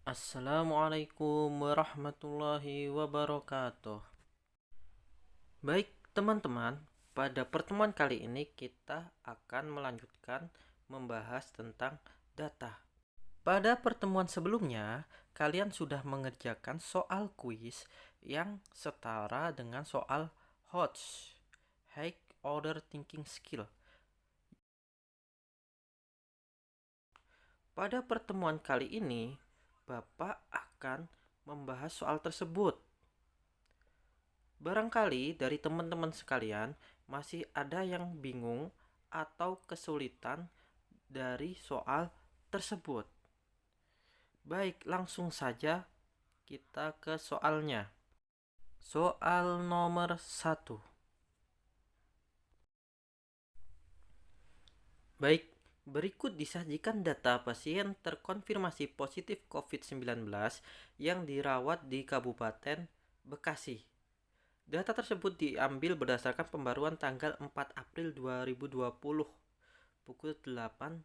Assalamualaikum warahmatullahi wabarakatuh. Baik, teman-teman, pada pertemuan kali ini kita akan melanjutkan membahas tentang data. Pada pertemuan sebelumnya, kalian sudah mengerjakan soal kuis yang setara dengan soal HOTS, High Order Thinking Skill. Pada pertemuan kali ini, Bapak akan membahas soal tersebut. Barangkali dari teman-teman sekalian masih ada yang bingung atau kesulitan dari soal tersebut. Baik, langsung saja kita ke soalnya. Soal nomor 1. Baik, berikut disajikan data pasien terkonfirmasi positif COVID-19 yang dirawat di Kabupaten Bekasi. Data tersebut diambil berdasarkan pembaruan tanggal 4 April 2020 pukul 8.00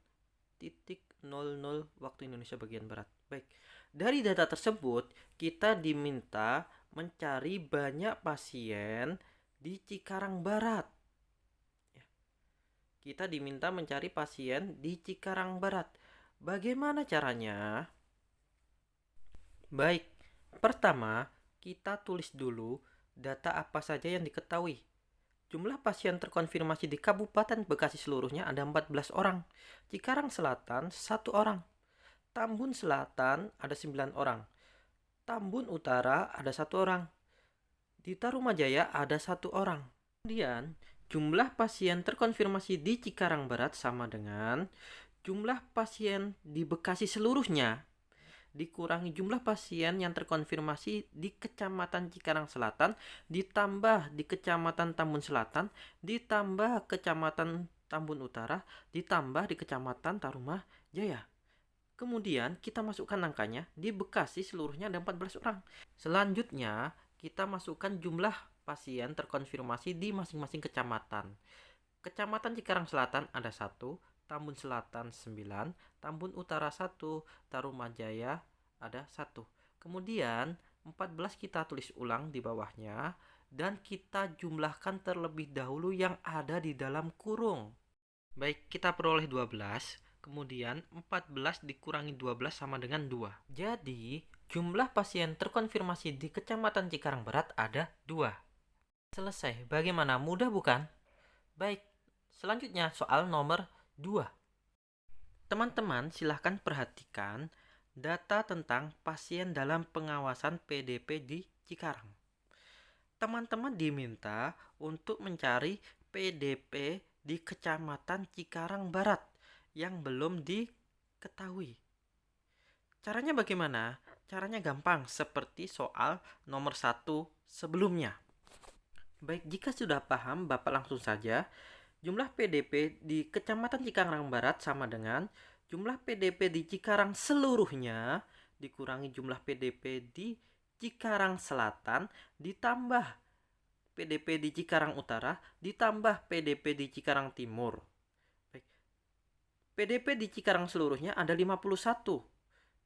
waktu Indonesia bagian Barat. Baik, dari data tersebut kita diminta mencari banyak pasien di Cikarang Barat. Kita diminta mencari pasien di Cikarang Barat. Bagaimana caranya? Baik, pertama kita tulis dulu data apa saja yang diketahui. Jumlah pasien terkonfirmasi di Kabupaten Bekasi seluruhnya ada 14 orang. Cikarang Selatan 1 orang. Tambun Selatan ada 9 orang. Tambun Utara ada 1 orang. Di Tarumajaya ada 1 orang. Kemudian jumlah pasien terkonfirmasi di Cikarang Barat sama dengan jumlah pasien di Bekasi seluruhnya dikurangi jumlah pasien yang terkonfirmasi di Kecamatan Cikarang Selatan ditambah di Kecamatan Tambun Selatan ditambah Kecamatan Tambun Utara ditambah di Kecamatan Tarumajaya. Kemudian kita masukkan angkanya, di Bekasi seluruhnya ada 14 orang. Selanjutnya kita masukkan jumlah pasien terkonfirmasi di masing-masing kecamatan. Kecamatan Cikarang Selatan ada 1, Tambun Selatan 9, Tambun Utara 1, Tarumajaya ada 1. Kemudian 14 kita tulis ulang di bawahnya dan kita jumlahkan terlebih dahulu yang ada di dalam kurung. Baik, kita peroleh 12, kemudian 14 dikurangi 12 sama dengan 2. Jadi, jumlah pasien terkonfirmasi di Kecamatan Cikarang Barat ada 2. Selesai, bagaimana? Mudah bukan? Baik, selanjutnya soal nomor 2. Teman-teman silahkan perhatikan data tentang pasien dalam pengawasan PDP di Cikarang. Teman-teman diminta untuk mencari PDP di Kecamatan Cikarang Barat yang belum diketahui. Caranya bagaimana? Caranya gampang seperti soal nomor 1 sebelumnya. Baik, jika sudah paham, Bapak langsung saja. Jumlah PDP di Kecamatan Cikarang Barat sama dengan jumlah PDP di Cikarang seluruhnya dikurangi jumlah PDP di Cikarang Selatan ditambah PDP di Cikarang Utara ditambah PDP di Cikarang Timur. Baik. PDP di Cikarang seluruhnya ada 51.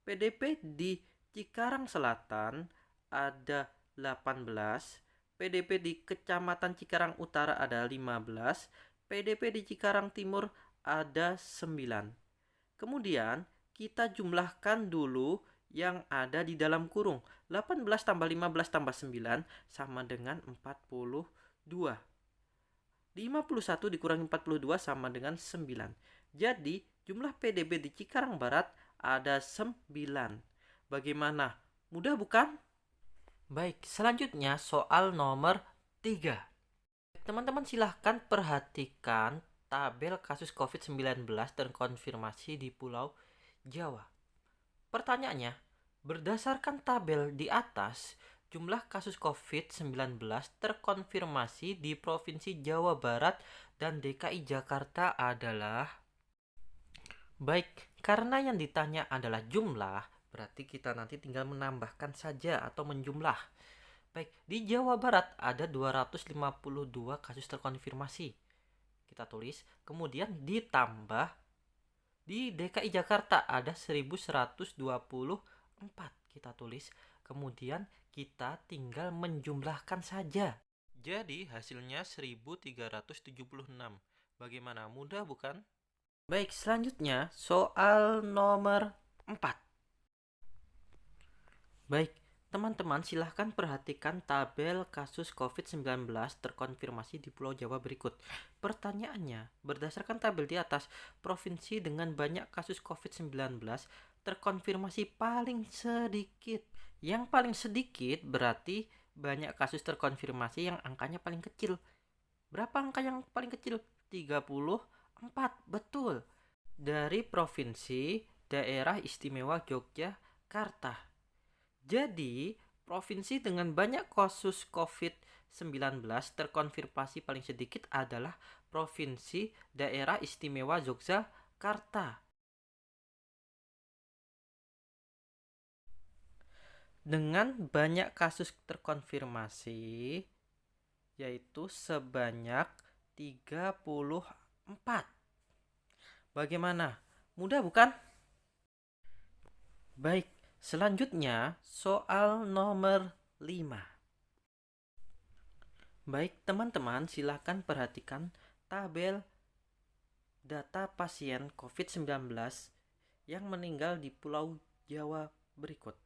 PDP di Cikarang Selatan ada 18. PDP di Kecamatan Cikarang Utara ada 15. PDP di Cikarang Timur ada 9. Kemudian kita jumlahkan dulu yang ada di dalam kurung. 18 tambah 15 tambah 9 sama dengan 42. 51 dikurangi 42 sama dengan 9. Jadi jumlah PDB di Cikarang Barat ada 9. Bagaimana? Mudah bukan? Baik, selanjutnya soal nomor 3. Teman-teman silahkan perhatikan tabel kasus COVID-19 terkonfirmasi di Pulau Jawa. Pertanyaannya, berdasarkan tabel di atas, jumlah kasus COVID-19 terkonfirmasi di Provinsi Jawa Barat dan DKI Jakarta adalah... Baik, karena yang ditanya adalah jumlah, berarti kita nanti tinggal menambahkan saja atau menjumlah. Baik, di Jawa Barat ada 252 kasus terkonfirmasi. Kita tulis, kemudian ditambah di DKI Jakarta ada 1124 4 kita tulis, kemudian kita tinggal menjumlahkan saja. Jadi hasilnya 1376. Bagaimana? Mudah bukan? Baik, selanjutnya soal nomor 4. Baik, teman-teman silahkan perhatikan tabel kasus COVID-19 terkonfirmasi di Pulau Jawa berikut. Pertanyaannya, berdasarkan tabel di atas, provinsi dengan banyak kasus COVID-19 terkonfirmasi paling sedikit. Yang paling sedikit berarti banyak kasus terkonfirmasi yang angkanya paling kecil. Berapa angka yang paling kecil? 34, betul. Dari Provinsi Daerah Istimewa Yogyakarta. Jadi, provinsi dengan banyak kasus COVID-19 terkonfirmasi paling sedikit adalah Provinsi Daerah Istimewa Yogyakarta. Dengan banyak kasus terkonfirmasi, yaitu sebanyak 34. Bagaimana? Mudah bukan? Baik, selanjutnya soal nomor 5. Baik, teman-teman silakan perhatikan tabel data pasien COVID-19 yang meninggal di Pulau Jawa berikut.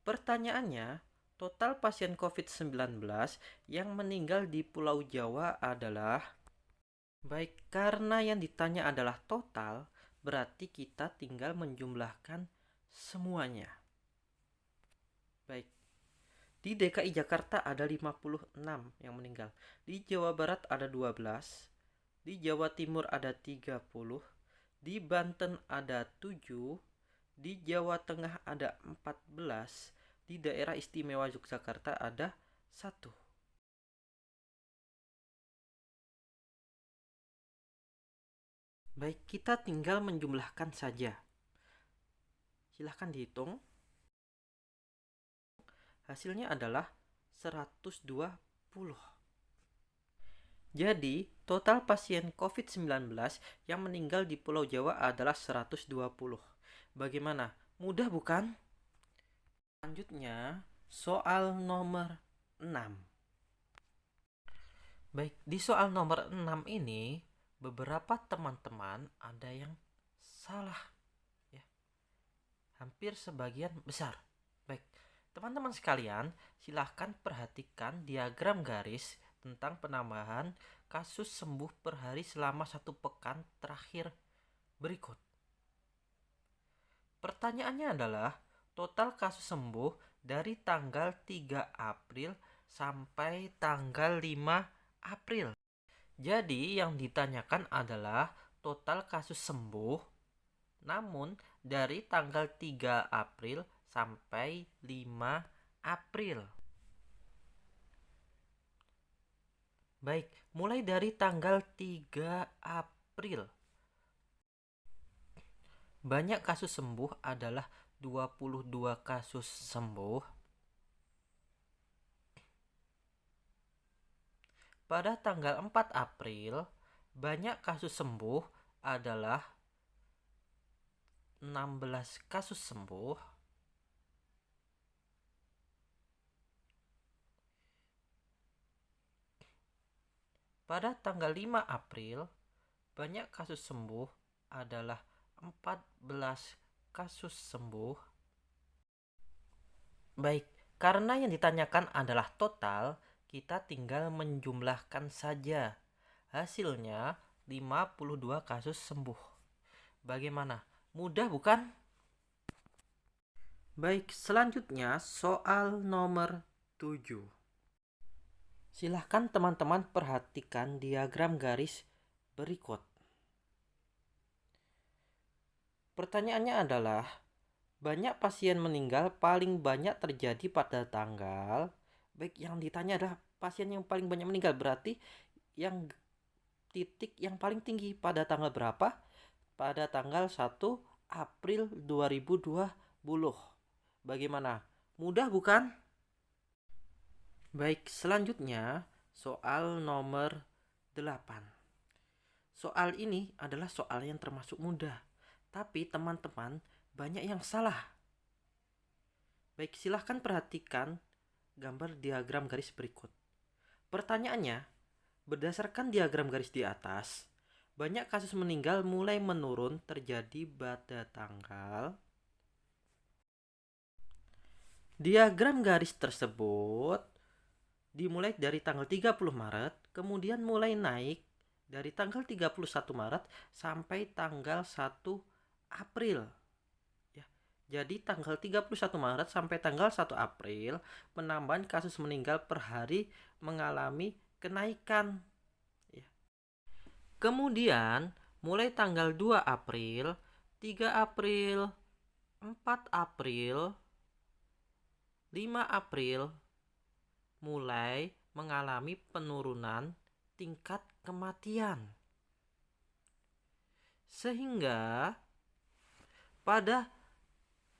Pertanyaannya, total pasien COVID-19 yang meninggal di Pulau Jawa adalah... Baik, karena yang ditanya adalah total, berarti kita tinggal menjumlahkan semuanya. Baik, di DKI Jakarta ada 56 yang meninggal. Di Jawa Barat ada 12. Di Jawa Timur ada 30. Di Banten ada 7. Di Jawa Tengah ada 14. Di Daerah Istimewa Yogyakarta ada 1. Baik, kita tinggal menjumlahkan saja. Silahkan dihitung. Hasilnya adalah 120. Jadi, total pasien COVID-19 yang meninggal di Pulau Jawa adalah 120. Bagaimana? Mudah bukan? Selanjutnya, soal nomor 6. Baik, di soal nomor 6 ini beberapa teman-teman ada yang salah ya. Hampir sebagian besar. Baik, teman-teman sekalian, silahkan perhatikan diagram garis tentang penambahan kasus sembuh per hari selama 1 pekan terakhir berikut. Pertanyaannya adalah total kasus sembuh dari tanggal 3 April sampai tanggal 5 April. Jadi yang ditanyakan adalah total kasus sembuh namun dari tanggal 3 April sampai 5 April. Baik, mulai dari tanggal 3 April. Banyak kasus sembuh adalah 22 kasus sembuh. Pada tanggal 4 April, banyak kasus sembuh adalah 16 kasus sembuh. Pada tanggal 5 April, banyak kasus sembuh adalah 14 kasus sembuh. Baik, karena yang ditanyakan adalah total, kita tinggal menjumlahkan saja. Hasilnya 52 kasus sembuh. Bagaimana? Mudah bukan? Baik, selanjutnya soal nomor 7. Silahkan teman-teman perhatikan diagram garis berikut. Pertanyaannya adalah, banyak pasien meninggal paling banyak terjadi pada tanggal. Baik, yang ditanya adalah pasien yang paling banyak meninggal, berarti yang titik yang paling tinggi pada tanggal berapa? Pada tanggal 1 April 2020. Bagaimana? Mudah bukan? Baik, selanjutnya soal nomor 8. Soal ini adalah soal yang termasuk mudah, tapi teman-teman banyak yang salah. Baik, silahkan perhatikan gambar diagram garis berikut. Pertanyaannya, berdasarkan diagram garis di atas, banyak kasus meninggal mulai menurun terjadi pada tanggal. Diagram garis tersebut dimulai dari tanggal 30 Maret, kemudian mulai naik dari tanggal 31 Maret sampai tanggal 1 April. Ya. Jadi tanggal 31 Maret sampai tanggal 1 April penambahan kasus meninggal per hari mengalami kenaikan. Ya. Kemudian mulai tanggal 2 April, 3 April, 4 April, 5 April mulai mengalami penurunan tingkat kematian. Sehingga pada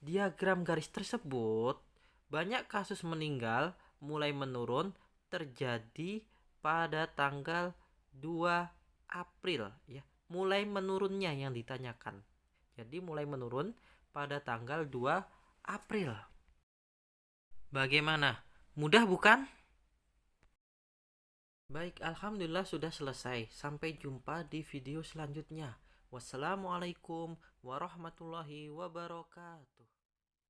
diagram garis tersebut banyak kasus meninggal mulai menurun terjadi pada tanggal 2 April ya. Mulai menurunnya yang ditanyakan. Jadi mulai menurun pada tanggal 2 April. Bagaimana? Mudah bukan? Baik, alhamdulillah sudah selesai. Sampai jumpa di video selanjutnya. Wassalamualaikum warahmatullahi wabarakatuh.